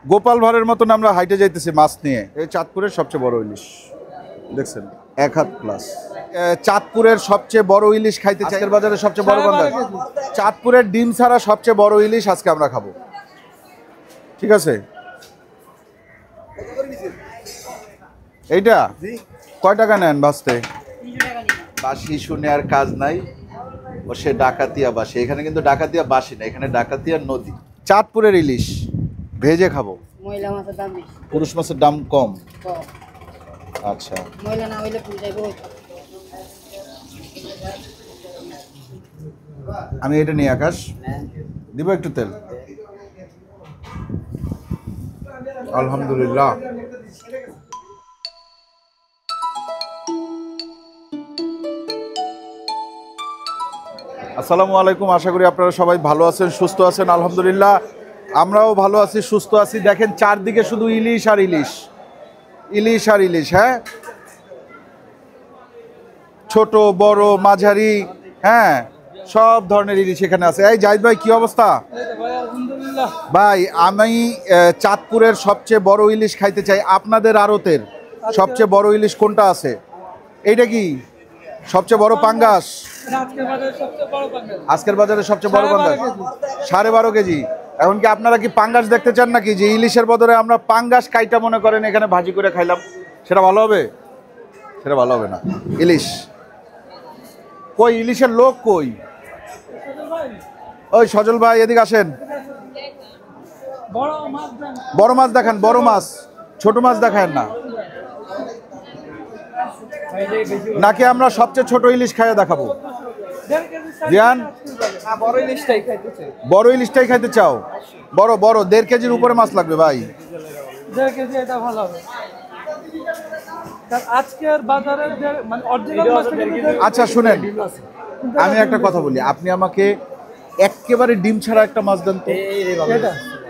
গোপাল ভাঁড়ের মতন আমরা হাইটে যাইতেছি মাছ নিয়ে। এই চাঁদপুরের সবচেয়ে বড় ইলিশ দেখছেন, 1 হাত প্লাস। চাঁদপুরের সবচেয়ে বড় ইলিশ খাইতে চাই, বাজারের সবচেয়ে বড় বাজার চাঁদপুরের ডিম ছাড়া সবচেয়ে বড় ইলিশ আজকে আমরা খাবো, ঠিক আছে? এইটা কয় টাকা নেন বাঁচতে? বাসি শুনে আর কাজ নাই, ও সে ডাকাতিয়া বাসি। এখানে কিন্তু ডাকাতিয়া বাসি না, এখানে ডাকাতিয়া নদী। চাঁদপুরের ইলিশ ভেজে খাবো। মহিলা মাছের দাম বেশি, পুরুষ মাছের দাম কম। আচ্ছা, মহিলা না হইলে পুরুষ যাইব। আমি এটা নিয়ে আকাশ দিব একটু তেল। আলহামদুলিল্লাহ। আসসালামু আলাইকুম, আশা করি আপনারা সবাই ভালো আছেন, সুস্থ আছেন। আলহামদুলিল্লাহ আমরাও ভালো আছি, সুস্থ আছি। দেখেন চারদিকে শুধু ইলিশ আর ইলিশ, ইলিশ আর ইলিশ। হ্যাঁ, ছোট বড় মাঝারি, হ্যাঁ সব ধরনের ইলিশ এখানে আছে। এই জাহিদ ভাই, কি অবস্থা? ভাই আমি চাঁদপুরের সবচেয়ে বড় ইলিশ খাইতে চাই। আপনাদের আড়তের সবচেয়ে বড় ইলিশ কোনটা আছে? এইটা কি সবচেয়ে বড় পাঙ্গাস? আজকের বাজারে সবচেয়ে বড় পাঙ্গাস 12.5 কেজি। এখন কি আপনারা কি পাঙ্গাস দেখতে চান নাকি? যে ইলিশের বদলে আমরা পাঙ্গাস কাইটা মনে করেন এখানে ভাজি করে খাইলাম, সেটা ভালো হবে? সেটা ভালো হবে না। ইলিশ কই? ইলিশের লোক কই? ওই সজল ভাই এদিকে আসেন, বড় মাছ দেখান, বড় মাছ, ছোট মাছ দেখান না। নাকি আমরা সবচেয়ে ছোট ইলিশ খাইয়ে দেখাবো? জিয়ান, বড় ইলিশটাই খাইতে চাও? বড় বড় 1.5 কেজির উপরে মাছ লাগবে ভাই। 1.5 কেজি এটা ভালো হবে। আজকের বাজারে মানে অরিজিনাল মাছটা। আচ্ছা শুনেন, আমি একটা কথা বলি, আপনি আমাকে একেবারে ডিম ছাড়া একটা মাছ দেন তো।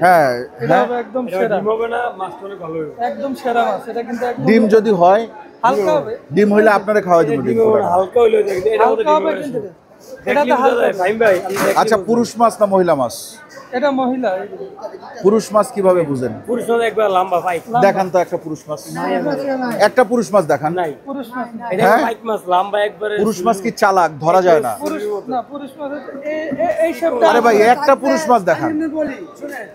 হ্যাঁ হ্যাঁ, একদম সেরা। ডিম হবে না, মাছটা অনেক ভালো হবে, একদম সেরা মাছ। এটা কিন্তু একদম ডিম যদি হয় হালকা হবে। ডিম হইলে আপনারা খাওয়া দেব। ডিম হালকা হইলে দেখেন এটা হালকা হবে, কিন্তু এটা তো হালকা ভাই ভাই। আচ্ছা, পুরুষ মাছ না মহিলা মাছ? এটা মহিলা। পুরুষ মাছ কিভাবে বুঝেন? পুরুষ মাছ একবার লম্বা ভাই। দেখান তো একটা পুরুষ মাছ, একটা পুরুষ মাছ দেখান। নাই পুরুষ মাছ, এটা বাইক মাছ লম্বা একবারে। পুরুষ মাছ কি চালাক, ধরা যায় না? পুরুষ না, পুরুষ মাছ এই সবটা। আরে ভাই একটা পুরুষ মাছ দেখান। বলি শুনেন,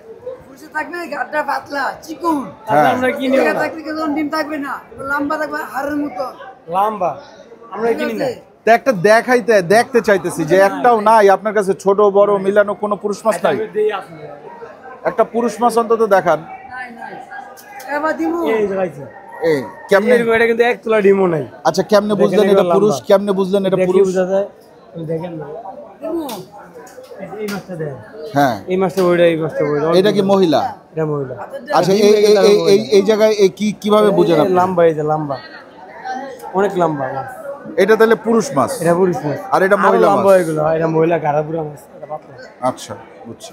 পুরুষে থাকবে গাড্ডা পাতলা চিকন, হ্যাঁ আমরা কিনি না। থাকলে কেমন ডিম থাকবে না, লম্বা থাকবে হাড়ের মতো লম্বা, আমরা কিনি না। তো একটা দেখতে চাইতেছি যে একটাও নাই আপনার কাছে, ছোট বড় মিলানো কোনো পুরুষ মাছ নাই? একটা পুরুষ মাছ অন্তত দেখান। নাই নাই এবার দিমু। এই যে ভাইছে এই কেমনে? এটা কিন্তু এক তোলা ডিমও নাই। আচ্ছা কেমনে বুঝলেন এটা পুরুষ? কেমনে বুঝলেন এটা পুরুষ? বুঝা যায়, দেখেন না। দিমু এই মাছটা দেন। হ্যাঁ, এই মাছটা ওইটা, এই মাছটা ওইটা। এটা কি মহিলা? এটা মহিলা। আচ্ছা এই জায়গায় এই কিভাবে বুঝেন আপনি? লম্বা, এই যে লম্বা, অনেক লম্বা মাছ। এটা তাহলে পুরুষ মাছ, এটা পুরুষ মাছ। আর এটা মহিলা লম্বা মাছ। এগুলো, এটা মহিলা গাড়াপুরা মাছ, এটা পাতলা। আচ্ছা বুঝছি।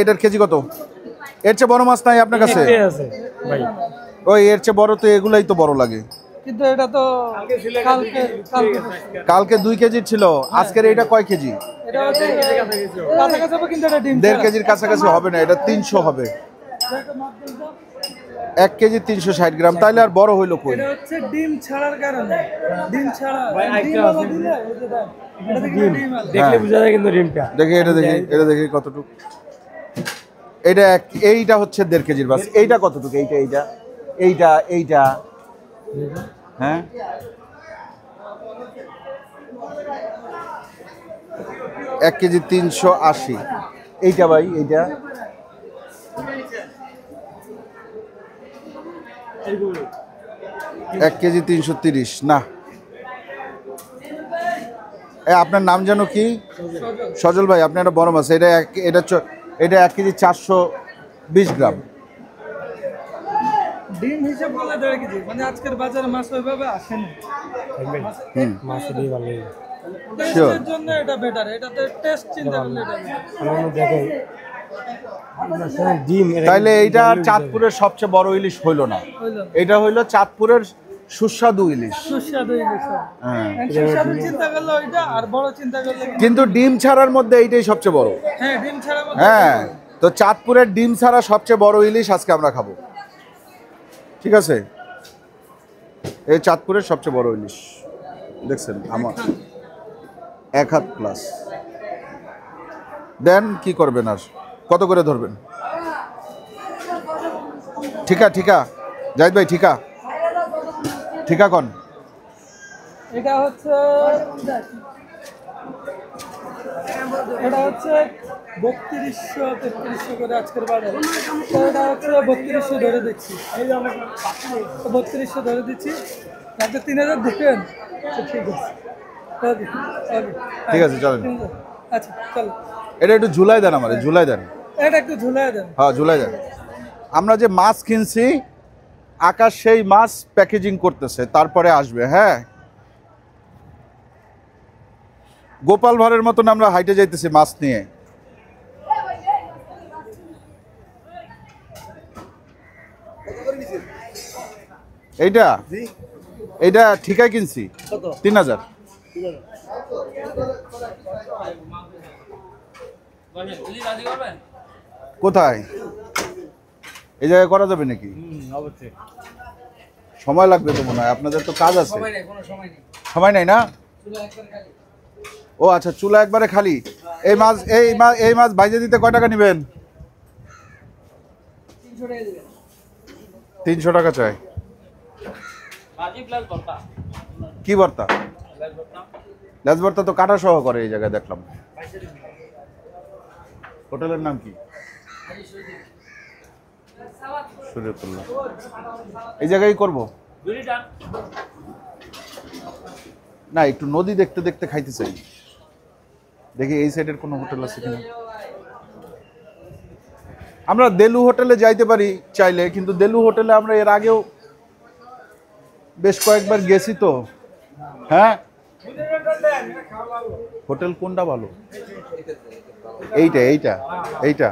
এটার কেজি কত? এর চেয়ে বড় মাছ নাই আপনার কাছে? একটাই আছে ভাই। ওই এর চেয়ে বড় তো এগুলাই তো বড় লাগে। কিন্তু এটা তো কালকে 2 কেজি ছিল, আজকের এটা কয় কেজি? এটা হচ্ছে কাছাকাছি হবে, কিন্তু এটা ডিম 1.5 কেজির কাছাকাছি হবে না, এটা 300 হবে। 1 কেজি 360 গ্রাম, তাইলে আর বড় হইলো কই? এটা হচ্ছে ডিম ছাড়ার কারণে। ডিম ছাড়া ভাই দেখলে বোঝা যায় কিন্তু ডিমটা। দেখি এটা দেখি কতটুকু। এইটা হচ্ছে 1.5 কেজির বাস। এইটা কতটুকু? এইটা হ্যাঁ, 1 কেজি 380। এইটা ভাই, এইটা 1 কেজি 330 না। আপনার নাম যেন কি? সজল ভাই, আপনি একটা বড় মাছ। এটা 1 কেজি 420 গ্রাম। ডিম হিসাব করলে 1.5 কেজি, মানে আজকের বাজারে মাছ ওইভাবে আসে না। মাছ দিয়ে ভালো লাগে, টেস্টের জন্য এটা বেটার। এটাতে টেস্ট চিন্তা করলে এটা আমরা দেখাই। ডিম তাইলে এইটা চাঁদপুরের সবচেয়ে বড় ইলিশ হইল না, এটা হইল চাঁদপুরের সুস্বাদু ইলিশ। সুস্বাদু ইলিশ, হ্যাঁ সুস্বাদু চিন্তা করলে ওইটা, আর বড় চিন্তা করলে কিন্তু ডিম ছাড়ার মধ্যে এইটাই সবচেয়ে বড়। হ্যাঁ, ডিম ছাড়া। হ্যাঁ, তো তো চাঁদপুরের ডিম ছাড়া সবচেয়ে বড় ইলিশ আজকে আমরা খাবো, ঠিক আছে? এই চাঁদপুরের সবচেয়ে বড় ইলিশ দেখছেন, আমার 1 হাত প্লাস। দেন কি করবেন, আর কত করে ধরবেন? ঠিকা ঠিকা জাহিদ ভাই, ঠিকা ঠিকা কন। এটা হচ্ছে 3200-3300 করে আজকের বাজারে। তো এটা হচ্ছে 3200 ধরে দিচ্ছি, 3200 ধরে দিচ্ছি। আপনি 3000 দিবেন? আচ্ছা, ঠিক আছে, ওকে ওকে, ঠিক আছে চলেন। আচ্ছা চলো, এটা একটু ঝুলাই দেন, আমারে ঝুলাই দেন। এটা একটু ঝুলাই দেন। হ্যাঁ ঝুলাই দেন। আমরা যে মাছ কিনছি, আকাশ সেই মাছ প্যাকেজিং করতেছে, তারপরে আসবে। হ্যাঁ, গোপাল ভাঁড়ের মতন আমরা হাইটে যাইতেছি মাছ নিয়ে। এইটা এইটা ঠিকাই কিনছি 3000। কোথায়? এই জায়গায় করা যাবে নাকি? সময় লাগবে তো মনে হয়, আপনাদের তো কাজ আছে। সময় নাই না? ও আচ্ছা, চুলা একবারে খালি। এই মাছ ভাইজে দিতে কয় টাকা নেবেন? 300 টাকা চাই। কি ভর্তা? লেজ ভর্তা তো কাটা সহ করে এই জায়গায় দেখলাম। হোটেলের নাম কি? শরীয়তুল্লাহ। এই জায়গায় করব না, একটু নদী দেখতে দেখতে খাইতে চাই। দেখি এই সাইডের কোনো হোটেল আছে কিনা। আমরা দেলু হোটেলে যাইতে পারি চাইলে, কিন্তু দেলু হোটেলে আমরা এর আগেও বেশ কয়েকবার গেছি তো। হ্যাঁ, হোটেল কোনটা ভালো? এইটা এইটা এইটা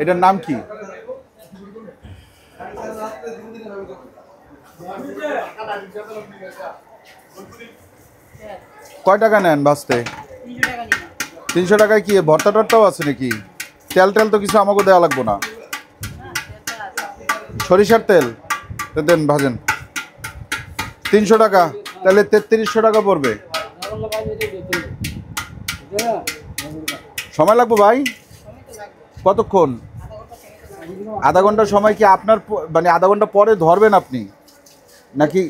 এটার নাম কি? কয় টাকা নেন বাঁচতে? 300 টাকায় কি ভর্তা টর্তাও আছে নাকি? তেল টেল তো কিছু আমাকে দেওয়া লাগবো না। সরিষার তেল দেন, ভাজেন। 300 টাকা, তাহলে 3300 টাকা পড়বে। সময় লাগবে ভাই? কতক্ষণ? আধা ঘন্টা সময় কি আপনার মানে আধা ঘন্টা পরে ধরবেন আপনি নাকি?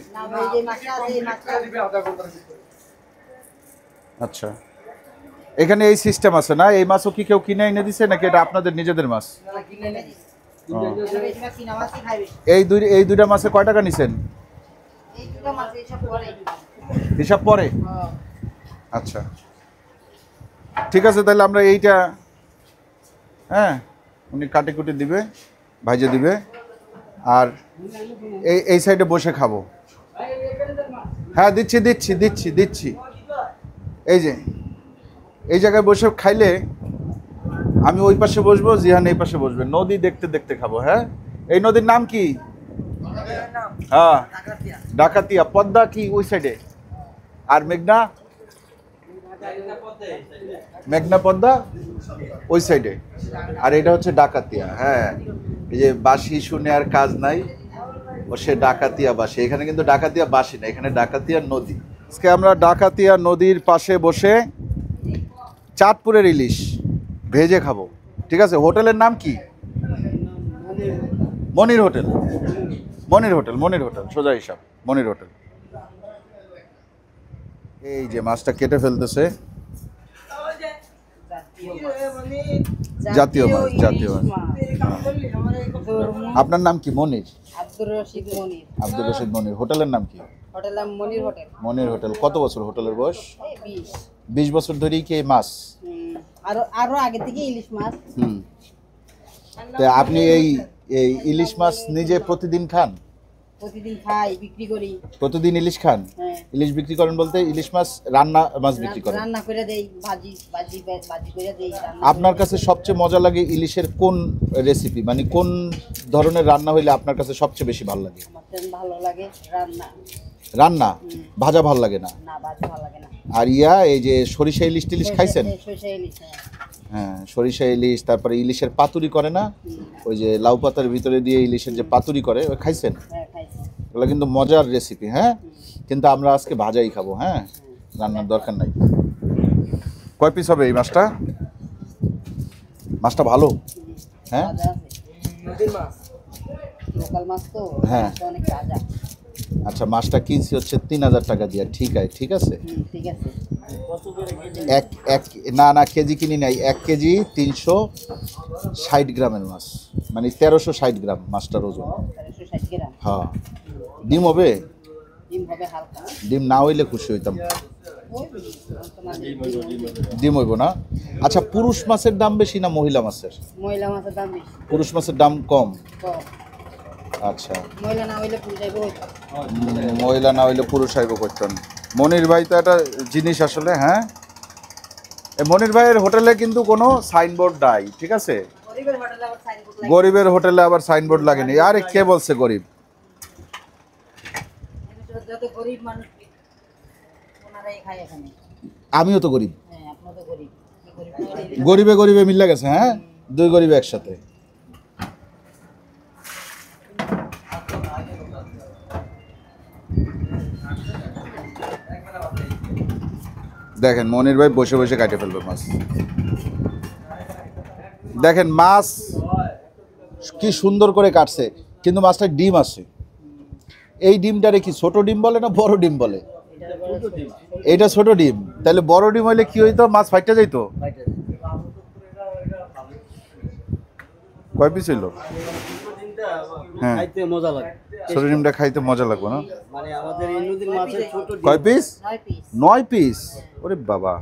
আচ্ছা, এখানে এই সিস্টেম আছে না? এই মাছও কি কেউ কিনে এনে দিছে নাকি এটা আপনাদের নিজেদের মাছ? এই দুইটা মাছে কয় টাকা নিছেন? হিসাব পরে? আচ্ছা ঠিক আছে, তাহলে আমরা এইটা, হ্যাঁ উনি কাটি কুটি দিবে, ভাইজে দিবে, আর এই সাইডে বসে খাবো। হ্যাঁ দিচ্ছি দিচ্ছি দিচ্ছি দিচ্ছি। এই যে এই জায়গায় বসে খাইলে আমি ওই পাশে বসবো, জিহান এই পাশে বসবে, নদী দেখতে দেখতে খাবো। হ্যাঁ, এই নদীর নাম কি? হ্যাঁ ডাকাতিয়া। পদ্মা কি ওই সাইডে? আর মেঘনা? মেঘনা পদ্মা ওই সাইডে, আর এটা হচ্ছে ডাকাতিয়া। হ্যাঁ, এই যে বাঁশি শুনে আর কাজ নাই, ও সে ডাকাতিয়া বাঁশি। এখানে কিন্তু ডাকাতিয়া বাঁশি না, এখানে ডাকাতিয়া নদী। আজকে আমরা ডাকাতিয়া নদীর পাশে বসে চাঁদপুরের ইলিশ ভেজে খাবো, ঠিক আছে? হোটেলের নাম কি? মনির হোটেল। মনির হোটেল, মনির হোটেল, সোজা হিসাব মনির হোটেল। এই যে মাছটা কেটে ফেলতেছে, জাতীয় মাছ, জাতীয় মাছ। আপনার নাম কি? মনির? আব্দুর রশিদ মনির। আব্দুর রশিদ মনির। হোটেলের নাম কি? হোটেল নাম মনির হোটেল। মনির হোটেল। কত বছর হোটেলের বয়স? 20। 20 বছর ধরেই কি এই মাছ? আরো আগে থেকে ইলিশ মাছ। তো আপনি এই এই ইলিশ মাছ নিজে প্রতিদিন খান? প্রতিদিন খাই, বিক্রি করি। প্রতিদিন ইলিশ খান? হ্যাঁ। ইলিশ বিক্রি করেন বলতে ইলিশ মাছ রান্না মাছ বিক্রি করেন? রান্না করে দেই, ভাজি করে দেই। আপনার কাছে সবচেয়ে মজা লাগে ইলিশের কোন রেসিপি, মানে কোন ধরনের রান্না হইলে আপনার কাছে সবচেয়ে বেশি ভালো লাগে? আমার ভালো লাগে রান্না। রান্না? ভাজা ভালো লাগে না? না, ভাজা ভালো লাগে না। আর এই যে সরিষা ইলিশ টিলিশ খাইছেন? সরিষা ইলিশ, হ্যাঁ। হ্যাঁ, সরিষা ইলিশ, তারপরে ইলিশের পাতুরি করে না, ওই যে লাউ পাতার ভিতরে দিয়ে ইলিশের যে পাতুরি করে, ওই খাইছেন? ওগুলো কিন্তু মজার রেসিপি। হ্যাঁ, কিন্তু আমরা আজকে ভাজাই খাবো। হ্যাঁ, রান্নার দরকার নাই। কয় পিস হবে এই মাছটা? মাছটা ভালো। হ্যাঁ নদীর মাছ, লোকাল মাছ তো, হ্যাঁ। অনেক তাজা। আচ্ছা, মাছটা কিনছি হচ্ছে 3000 টাকা দিয়ে। ঠিক আছে, ঠিক আছে। ঠিক আছে। এক এক না না, কেজি কিনি নাই, 1 কেজি 360 গ্রামের মাছ, মানে 1360 গ্রাম মাছটার ওজন। 360 গ্রাম। হ্যাঁ, ডিম হবে? ডিম হবে হালকা। ডিম না হইলে খুশি হইতাম। ওই ডিম হইব না? আচ্ছা, পুরুষ মাছের দাম বেশি না মহিলা মাছের? মহিলা মাছের দাম বেশি। পুরুষ মাছের দাম কম। কম। আচ্ছা, মহিলা না হইলে পুরো যাইব হইতো। মহিলা না হইলে পুরুষ আইব করতেন। মনির ভাই তো একটা জিনিস আসলে। হ্যাঁ, এই মনির ভাইয়ের হোটেলে কিন্তু কোনো সাইনবোর্ড নাই, ঠিক আছে? গরিবের হোটেলে আবার সাইনবোর্ড লাগে। গরিবের হোটেলে আবার সাইনবোর্ড লাগেনি। আরে কে বলছে গরিব? যত গরিব মানুষ ওনারাই খায় এখানে। আমিও তো গরিব। হ্যাঁ, আপনি তো গরিব। কি গরিব না গরিব? গরিবে গরিবে মিলে গেছে। হ্যাঁ, দুই গরিব একসাথে। দেখেন মনির ভাই বসে বসে কাটে ফেলবে মাছ। দেখেন মাছ কি সুন্দর করে কাটছে, কিন্তু মাছটা ডিম আছে। এই ডিমটারে কি ছোট ডিম বলে না বড় ডিম বলে? এইটা ছোট ডিম। তাহলে বড় ডিম হইলে কি হইতো? মাছ ফাইটা যাইতো। কয় পিস হইলো? হ্যাঁ, খাইতে মজা লাগে। ছোট ডিমটা খাইতে মজা লাগবে না? মানে আমাদের এই নদীর মাছের ছোট কয় পিস? 9 পিস। 9 পিস। ওরে বাবা,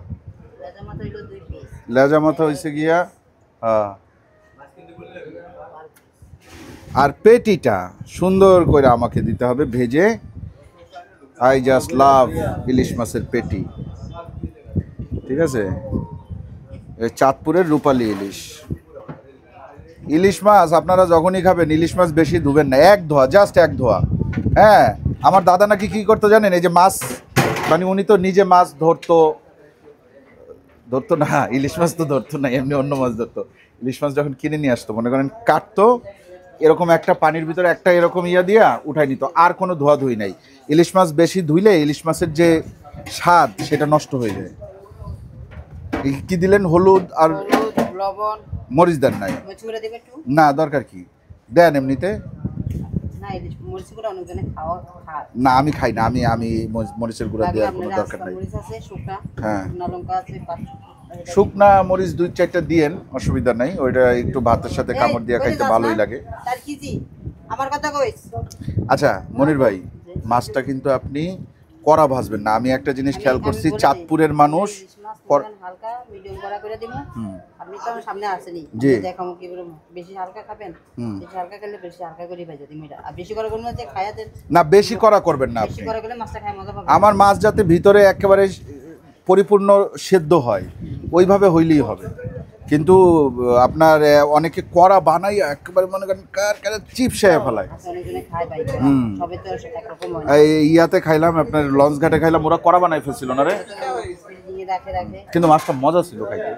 রাজা মাথা হইলো 2 পিস। লেজা মাথা হয়েছে গিয়া। হ্যাঁ, আর পেটিটা সুন্দর করে আমাকে দিতে হবে ভেজে। আই জাস্ট লাভ ইলিশ মাছের পেটি। ঠিক আছে, এই চাঁদপুরের রূপালী ইলিশ। ইলিশ মাছ আপনারা যখনই খাবেন, ইলিশ মাছ বেশি ধুবেন না, এক ধোয়া, জাস্ট এক ধোয়া। হ্যাঁ, আমার দাদা নাকি কি করতো জানেন? এই যে মাছ, মানে উনি তো নিজে মাছ ধরতো না, ইলিশ মাছ তো ধরতো না, এমনি অন্য মাছ ধরতো। ইলিশ মাছ যখন কিনে নিয়ে আসতো, মনে করেন কাটতো, এরকম একটা পানির ভিতরে একটা এরকম ইয়া দিয়া উঠাই নিত, আর কোনো ধোয়াধুয়ি নাই। ইলিশ মাছ বেশি ধুইলে ইলিশ মাছের যে স্বাদ সেটা নষ্ট হয়ে যায়। এই কি দিলেন? হলুদ আর হলুদ, লবণ, মরিচ দেন নাই? মরিচগুলো দিবে একটু? না, দরকার কি, দেন এমনিতে। না, এই মরিচগুলো অনেকজনে খায়। না, আমি খাই না, আমি মরিচের গুঁড়া লাগলে দেওয়ার কোনো আপনার দরকার আস্তা নাই। মরিচ আছে, শুকনা, হ্যাঁ। শুকনা লঙ্কা আছে, শুকনা মরিচ 2-4টা দিয়েন, অসুবিধা নাই। ওইটা একটু ভাতের সাথে কামড় দিয়ে খাইতে ভালোই লাগে। তার কেজি আমার কথা কইস। আচ্ছা মনির ভাই, মাছটা কিন্তু আপনি কড়া ভাজবেন না। আমি একটা জিনিস খেয়াল করছি, চাঁদপুরের মানুষ হালকা মিডিয়াম করা করে দিব। আপনি তো আমার সামনে আসেনি, জি। দেখামু কি বলবো, বেশি হালকা খাবেন? বেশি হালকা খেলে বেশি হালকা করে ভাজা দিই এটা। আর বেশি করে করলে যে খায়া দেন না, বেশি কড়া করবেন না বেশি আপনি। করে গেলে মাছটা খায় মজা পাবেন। আমার মাছ যাতে ভিতরে একেবারে পরিপূর্ণ সেদ্ধ হয়, ওইভাবে হইলেই হবে। কিন্তু আপনার অনেকে কড়া বানাই একেবারে মনে করেন চিপসায় ফেলায়। অনেকজনে খায় ভাই, সবে তো একরকম হয় না। এই ইয়াতে খাইলাম, আপনার লঞ্চ ঘাটে খাইলাম, ওরা কড়া বানাই ফেলছিল না রে, রাখে কিন্তু মাছটা মজা ছিল খাইতে।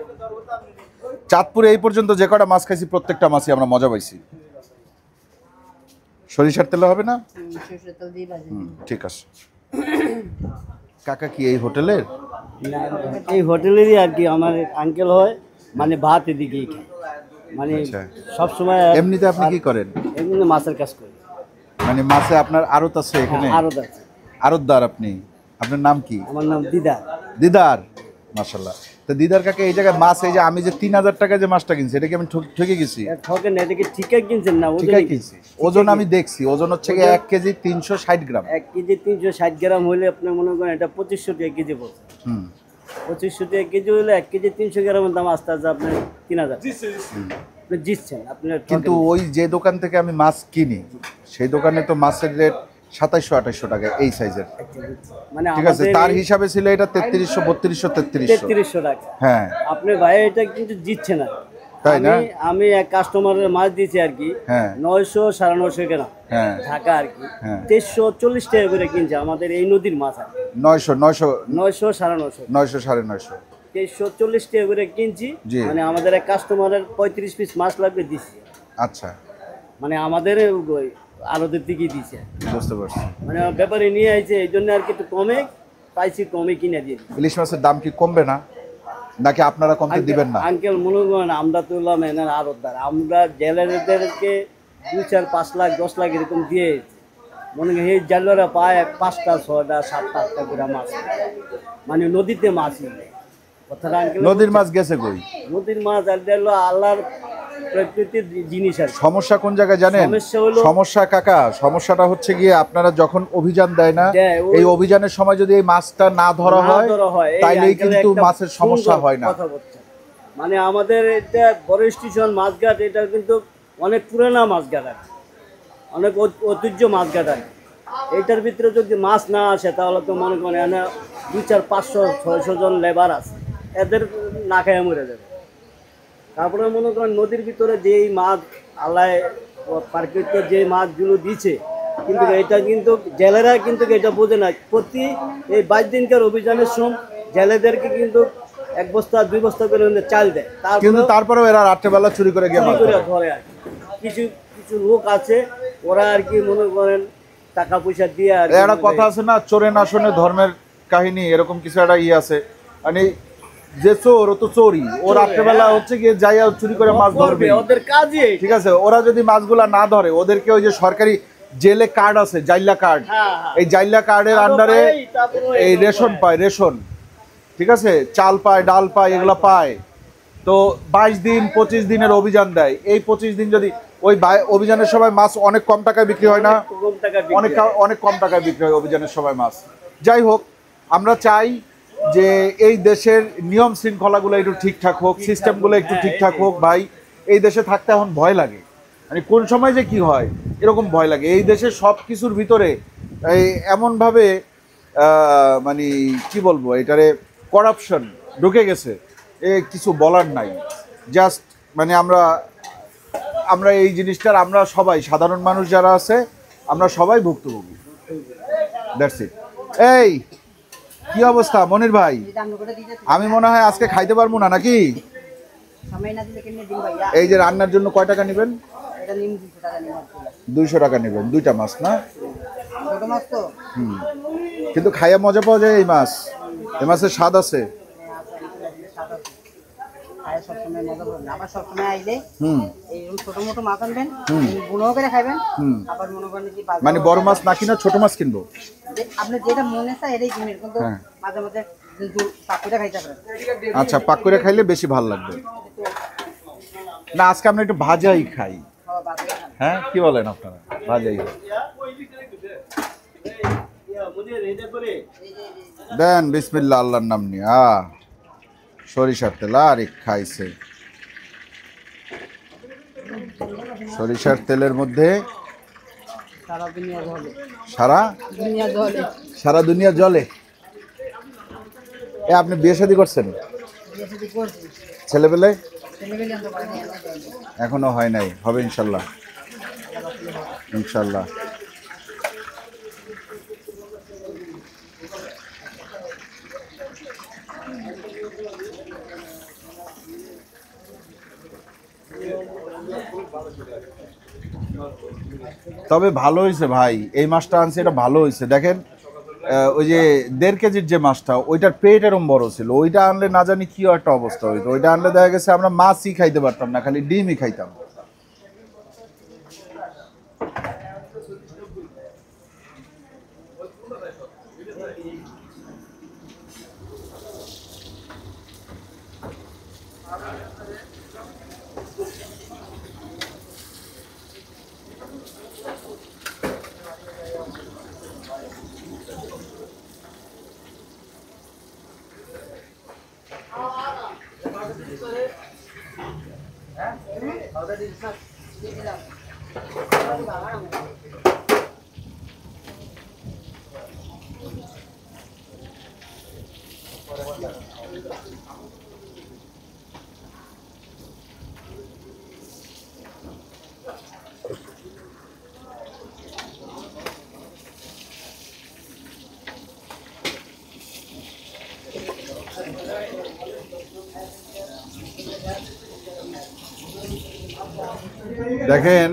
চাঁদপুরে এই পর্যন্ত যে কটা মাছ খাইছি, প্রত্যেকটা মাছই আমরা মজা পাইছি। সরিষার তেলে হবে না? সরষের তেল দিয়ে ভাজি। ঠিক আছে। কাকা কি এই হোটেলের? এই হোটেলেরই আর কি, আমার আঙ্কেল হয়, মানে ভাত এদিকেই খায়, মানে আচ্ছা। সবসময়। এমনিতে আপনি কি করেন? এমনি মাছের কাজ করি। মানে মাছে আপনার আড়ত আছে এখানে? আরও আছে। আড়তদার আপনি? আপনার নাম কি? আমার নাম দিদার। দিদার, মাশাল্লাহ। তো দিদার কাকে এই জায়গায় মাছ, এই যে আমি যে 3000 টাকা যে মাছটা কিনছি, এটা কি আমি ঠকে গেছি? ঠকেন না, এটা কি ঠিকই কিনছেন না? ঠিকই কিনছি। ওজন আমি দেখছি, ওজন হচ্ছে 1 কেজি 360 গ্রাম। 1 কেজি 360 গ্রাম হলে আপনি মনে করেন এটা 2500 টাকা কেজি পড়ছে। 2500 টাকা কেজি হলে 1 কেজি 300 গ্রামের দাম আস্তে আস্তে আপনার 3000। আপনি জিতছেন আপনার। কিন্তু ওই যে দোকান থেকে আমি মাছ কিনি, সেই দোকানে তো মাছের রেট 2700-2800 টাকা এই সাইজের। মানে ঠিক আছে, তার হিসাবে ছিল এটা 3300, 3200, 3300 টাকা। হ্যাঁ, আপনি ভাই এটা কিন্তু জিতছে না, তাই না? আমি এক কাস্টমারের মাছ দিয়েছি আর কি, হ্যাঁ 900 950 গ্রাম হ্যাঁ ঢাকা আর কি, হ্যাঁ। 2340 টাকা করে কিনছে আমাদের এই নদীর মাছ আর কি। 900 900 900 950। 900 950। 2340 টাকা করে কিনছি, জি। মানে আমাদের এক কাস্টমারের 35 পিস মাছ লাগবে দিছি, আচ্ছা, মানে আমাদের ওই আড়তের দিকেই দিছে, বুঝতে পারছি। মানে ব্যাপারে নিয়ে আইছে, এই জন্য আর কি একটু কমে পাইছি, কমে কিনে দিয়ে দিছি। ইলিশ মাছের দাম কি কমবে না, নাকি আপনারা কমতে দিবেন না? আঙ্কেল মনে করেন আমরা তো হলাম এনার আড়তদার, আমরা জেলেদেরকে 2, 4, 5 লাখ 10 লাখ এরকম দিয়ে মনে করেন এই জেলেরা পায় 5টা 6টা 7টা 8টা করে মাছ, মানে নদীতে মাছ নেই কথাটা আঙ্কেল। নদীর মাছ গেছে কই? নদীর মাছ আর হলো আল্লাহর প্রকৃতির জিনিস আর কি। সমস্যা কোন জায়গায় জানেন? সমস্যা হলো- সমস্যা কাকা, সমস্যাটা হচ্ছে গিয়ে আপনারা যখন অভিযান দেয় না, দেয়, এই অভিযানের সময় যদি এই মাছটা না ধরা না হয় ধরা হয়, এই তাইলেই আঙ্কেলের কিন্তু একটা মাছের সমস্যা সুন্দর হয় না। কথা বলছেন। মানে আমাদের এটা বড় স্টেশন মাছঘাট, এটা কিন্তু অনেক পুরানা মাছঘাট আর কি, অনেক ঐতিহ্য মাছঘাট আর কি। এইটার ভিতরে যদি মাছ না আসে তাহলে তো মনে করেন এনে 2, 4, 500, 600 জন লেবার আছে, এদের না খেয়ে মরে যাবে। তারপরে মনে করেন নদীর ভিতরে যেই মাছ আল্লাহ প্রাকৃতিক যে মাছগুলো দিচ্ছে, কিন্তু এটা কিন্তু জেলেরা কিন্তু এটা বোঝে না। প্রতি এই 22 দিনকার অভিযানের সময় জেলেদেরকে কিন্তু 1 বস্তা 2 বস্তা করে চাল দেয়, কিন্তু তারপরে তারপরেও এরা রাত্রেবেলা চুরি করে গিয়ে চুরি মাছ করে ধরে। ধরে আর কি। কিছু কিছু লোক আছে ওরা আর কি মনে করেন টাকা পয়সা দিয়ে আর কি একটা কথা আছে না, চোরে না শোনে ধর্মের কাহিনী, এরকম কিছু একটা আছে। মানে যে চোর ও তো চোরই, ও রাত্রেবেলা হচ্ছে গিয়ে যাইয়া চুরি করে মাছ ধরবে, ওদের কাজই এইটা। ঠিক আছে। ওরা যদি মাছগুলা না ধরে, ওদেরকে ওই যে সরকারি জেলে কার্ড আছে, জাইলা কার্ড, হ্যাঁ, হ্যাঁ। এই জাইলা কার্ডের আরো আন্ডারে পায়, তারপরে এই এগুলো রেশন পায়। পায়, রেশন, ঠিক আছে, চাল পায়, ডাল পায়, এগুলা পায়। তো 22 দিন 25 দিনের অভিযান দেয়, এই 25 দিন যদি ওই অভিযানের সময় মাছ অনেক কম টাকায় বিক্রি হয় না, কম টাকা বিক্রি অনেক হয়। অনেক কম টাকায় বিক্রি হয় অভিযানের সময় মাছ। যাই হোক, আমরা চাই যে এই দেশের নিয়ম শৃঙ্খলাগুলো একটু ঠিকঠাক হোক, সিস্টেমগুলো একটু ঠিকঠাক হোক। ভাই, এই দেশে থাকতে এখন ভয় লাগে, মানে কোন সময় যে কি হয় এরকম ভয় লাগে। এই দেশের সব কিছুর ভিতরে এই এমনভাবে মানে কি বলবো, এটারে করাপশন ঢুকে গেছে, এ কিছু বলার নাই। জাস্ট মানে আমরা এই জিনিসটার আমরা সবাই সাধারণ মানুষ যারা আছে আমরা সবাই ভুক্তভোগী। That's it. এই কি অবস্থা মনির ভাই? যেটা আমরা করে দিতে আমি মনে হয় আজকে খাইতে পারবো না, নাকি? সময় না দিলে কেমনে দিন ভাইয়া? এই যে রান্নার জন্য কয় টাকা নেবেন? এটা নিম 200 টাকা নিম আর কি। 200 টাকা নেবেন, 2টা মাছ না? ছোট মাছ তো কিন্তু খাইয়া মজা পাওয়া যায় এই মাছ, এই মাছের স্বাদ আছে। খায় সবসময় মজা করবেন। আবার সবসময় আইলে হুম এইরকম ছোট মোটো মাছ আনবেন, বুনো করে খাবেন। আবার মনে করেন কি বাজার মানে বড় মাছ না কিনা ছোট মাছ কিনবো? আপনি যেটা মনে চায় এটাই কিনবেন, কিন্তু হ্যাঁ। মাঝে মাঝে পাকুটা খাইতে পারেন। আচ্ছা, পাক করে খাইলে বেশি ভালো লাগবে। না, আজকে আমরা একটু ভাজাই খাই, খাওয়া বাজারে খান। হ্যাঁ কি বলেন আপনারা? ভাজাই হোক। দেন বিসমিল্লাহ, আল্লাহর নাম নিয়ে। সরিষার তেল আর খাইছে, সরিষার তেলের মধ্যে সারা দুনিয়া জলে, সারা দুনিয়া জলে। সারা দুনিয়া জলে। এ আপনি বিয়ে শাদী করছেন? বিয়ে শাদী করছি, ছেলেবেলে ছেলেমেয়ে আনতে পারিনি, এখনো হয় নাই, হবে ইনশাল্লাহ, ইনশাল্লাহ। তবে ভালো হয়েছে ভাই, এই মাছটা আনছে, এটা ভালো হয়েছে। দেখেন ওই যে 1.5 কেজির যে মাছটা, ওইটার পেট এরম বড় ছিল, ওইটা আনলে না জানি কি একটা অবস্থা হইতো। ওইটা আনলে দেখা গেছে আমরা মাছই খাইতে পারতাম না, খালি ডিমই খাইতাম। দেখেন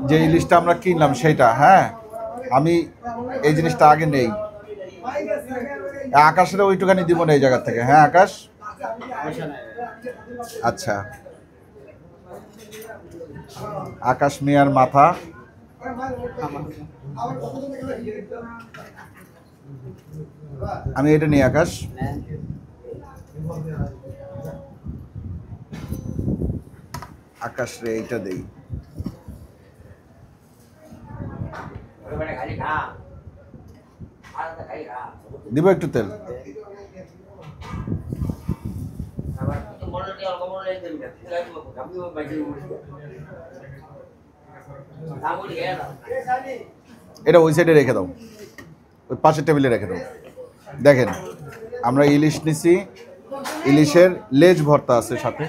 যে ইলিশটা আমরা কিনলাম সেইটা, হ্যাঁ আমি এই জিনিসটা আগে নেই। আকাশের ওইটুখানি দিব না এই জায়গা থেকে। হ্যাঁ আকাশ, আচ্ছা আকাশ মিয়ার মাথা, আমি এটা নিই আকাশ। আকাশ রে এইটা দেই। দিব একটু তেল। এটা ওই সাইডে রেখে দাও, ওই পাশের টেবিলে রেখে দাও। দেখেন আমরা ইলিশ নিছি, ইলিশের লেজ ভর্তা আছে সাথে,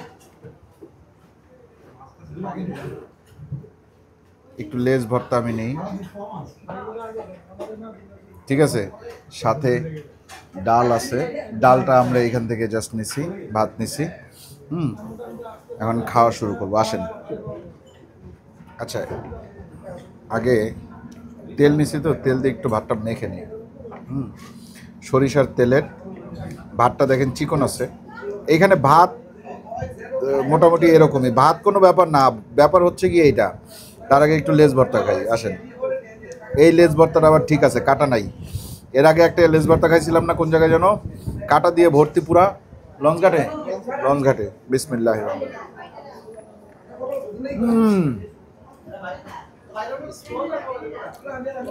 একটু লেজ ভর্তা আমি নেই, ঠিক আছে। সাথে ডাল আছে, ডালটা আমরা এখান থেকে জাস্ট নিছি, ভাত নিছি। এখন খাওয়া শুরু করবো, আসেন। আচ্ছা আগে তেল নিছি তো, তেল দিয়ে একটু ভাতটা মেখে নিই। সরিষার তেলের ভাতটা দেখেন চিকন আছে। এইখানে ভাত মোটামুটি এরকমই, ভাত কোনো ব্যাপার না, ব্যাপার হচ্ছে কি এইটা। তার আগে একটু লেজ ভর্তা খাই, আসেন। এই লেজ ভর্তাটা আবার ঠিক আছে, কাটা নাই। এর আগে একটা লেজ ভর্তা খাইছিলাম না কোন জায়গায় যেন, কাটা দিয়ে ভর্তি পুরা, লঞ্চঘাটে। লঞ্চঘাটে বিসমিল্লাহ।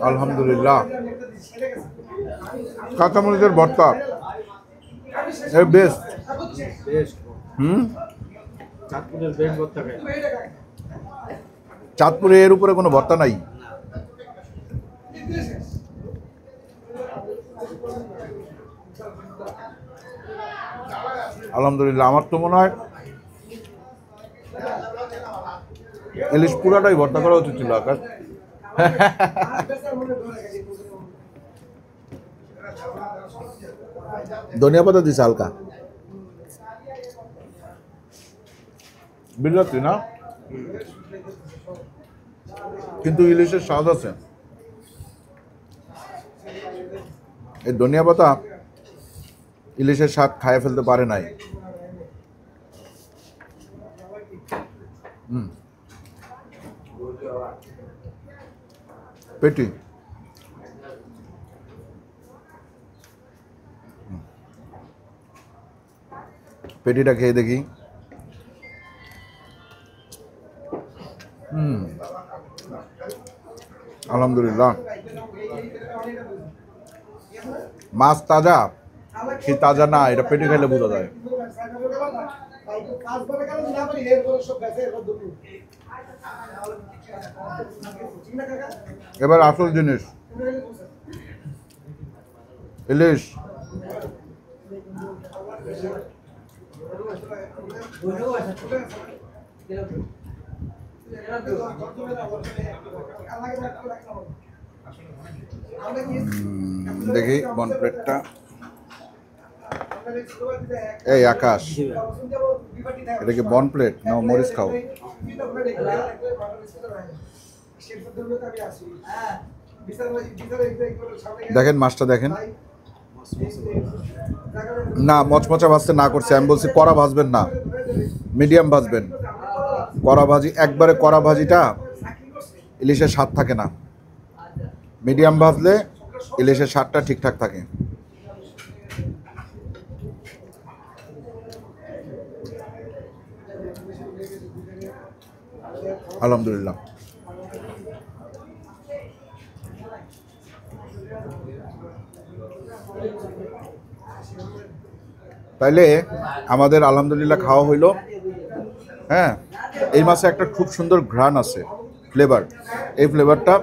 আলহামদুলিল্লাহ, কাঁচামরিচের ভর্তা এর বেস্ট। চাঁদপুরে এর উপরে কোনো ভর্তা নাই। আলহামদুলিল্লাহ, আমার তো মনে হয় ইলিশ পুরাটাই ভর্তা করা উচিত ছিল আকাশ। ধনিয়া পাতা দিছে হালকা, বিরাটি না, কিন্তু ইলিশের স্বাদ আছে। এই ধনিয়া পাতা ইলিশের স্বাদ খাইয়ে ফেলতে পারে নাই। পেটি পেটিটা খেয়ে দেখি। আলহামদুলিল্লাহ, মাছ তাজা কি তাজা না এটা পেটে খেলে বোঝা যায়। এবার আসল জিনিস ইলিশ। দেখি বন প্লেটটা। এই আকাশ, এটা কি বন প্লেট না মরিচ খাও? দেখেন মাছটা দেখেন, না মচমচা ভাজতে না করছে। আমি বলছি কড়া ভাজবেন না, মিডিয়াম ভাজবেন। কড়া ভাজি, একবারে কড়া ভাজিটা ইলিশের স্বাদ থাকে না, মিডিয়াম ভাজলে ইলিশের স্বাদটা ঠিকঠাক থাকে। আলহামদুলিল্লাহ। তাইলে আমাদের আলহামদুলিল্লাহ খাওয়া হইল। হ্যাঁ, এই মাছে একটা খুব সুন্দর ঘ্রাণ আছে, ফ্লেভার। এই ফ্লেভারটা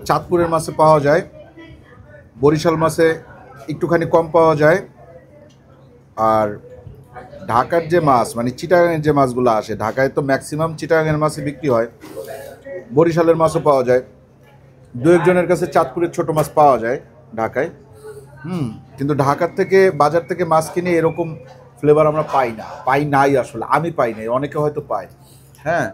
চাঁদপুরের মাছে পাওয়া যায়, বরিশাল মাছে একটুখানি কম পাওয়া যায়। আর ঢাকার যে মাছ মানে চিটাগাংয়ের যে মাছগুলো আসে, ঢাকায় তো ম্যাক্সিমাম চিটাগাংয়ের মাছই বিক্রি হয়, বরিশালের মাছও পাওয়া যায়। দু একজনের কাছে চাঁদপুরের ছোট মাছ পাওয়া যায় ঢাকায়। কিন্তু ঢাকার থেকে বাজার থেকে মাছ কিনে এরকম ফ্লেভার আমরা পাই না, পাই নাই, আসলে আমি পাই নাই, অনেকে হয়তো পায়। হ্যাঁ,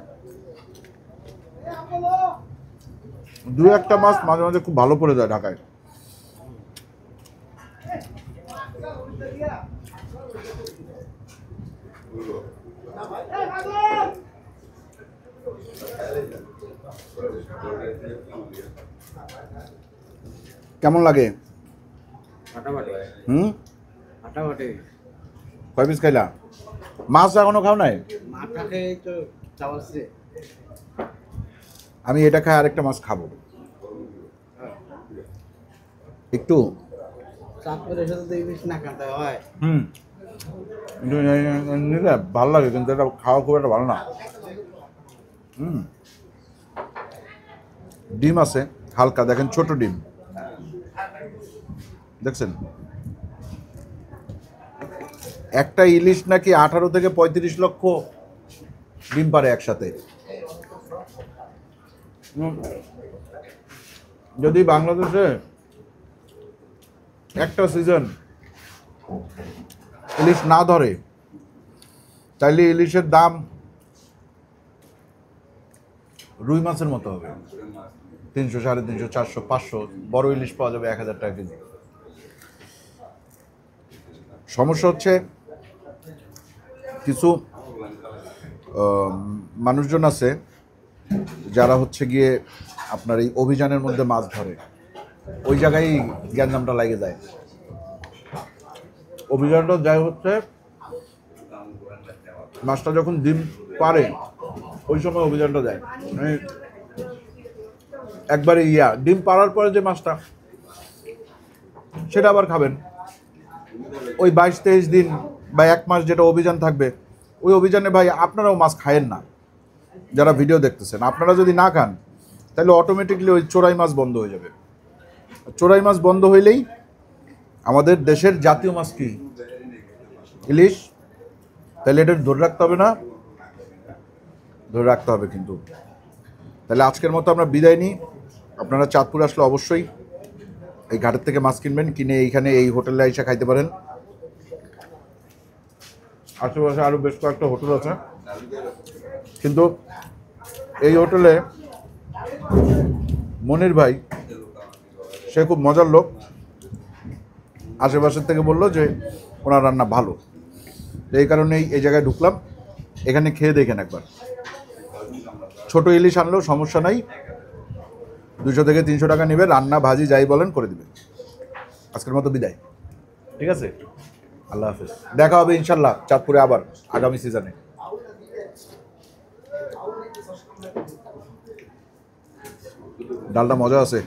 দু একটা মাছ মাঝে মাঝে খুব ভালো পড়ে যায় ঢাকায়। কেমন লাগে? হুম, কয় পিস খাইলা? মাছ এখনো খাও নাই? আমি এটা খাই, আরেকটা মাছ খাবো একটু। হুম, নিলে ভালো লাগে, কিন্তু এটা খাওয়া খুব একটা ভালো না। হুম, ডিম আছে হালকা, দেখেন ছোট ডিম দেখছেন। একটা ইলিশ নাকি 18 থেকে 35 লক্ষ ডিম পারে একসাথে। যদি বাংলাদেশে একটা সিজন ইলিশ না ধরে, তাইলে ইলিশের দাম রুই মাছের মতো হবে, 300, 350, 400, 500। বড় ইলিশ পাওয়া যাবে 1000 টাকা কেজি। সমস্যা হচ্ছে কিছু মানুষজন আছে যারা হচ্ছে গিয়ে আপনার এই অভিযানের মধ্যে মাছ ধরে, ওই জায়গায় গ্যাঞ্জামটা লাগে যায়। অভিযানটা যায় হচ্ছে মাছটা যখন ডিম পারে ওই সময় অভিযানটা যায়, মানে একবারে ডিম পাড়ার পরে যে মাছটা সেটা আবার খাবেন। ওই 22-23 দিন বা 1 মাস যেটা অভিযান থাকবে, ওই অভিযানে ভাই আপনারাও মাছ খায়েন না। যারা ভিডিও দেখতেছেন, আপনারা যদি না খান তাহলে অটোমেটিকলি ওই চোরাই মাছ বন্ধ হয়ে যাবে। চোরাই মাছ বন্ধ হইলেই আমাদের দেশের জাতীয় মাছ কি? ইলিশ। তাহলে এটা ধরে রাখতে হবে না? ধরে রাখতে হবে কিন্তু। তাহলে আজকের মতো আমরা বিদায় নিই। আপনারা চাঁদপুর আসলে অবশ্যই এই ঘাটের থেকে মাছ কিনবেন, কিনে এইখানে এই হোটেলে এসে খাইতে পারেন। আশেপাশে আরও বেশ কয়েকটা হোটেল আছে, কিন্তু এই হোটেলে মনির ভাই, সে খুব মজার লোক, আশেপাশের থেকে বললো যে ওনার রান্না ভালো। এই কারণেই এই জায়গায় ঢুকলাম। এখানে খেয়ে দেখেন একবার। ছোট ইলিশ আনলেও সমস্যা নাই, 200 থেকে 300 টাকা নেবে, রান্না ভাজি যাই বলেন করে দিবে। আজকের মতো বিদায়, ঠিক আছে? আল্লাহ হাফেজ, দেখা হবে ইনশাল্লাহ চাঁদপুরে আবার আগামী সিজনে। ডালটা মজা আছে।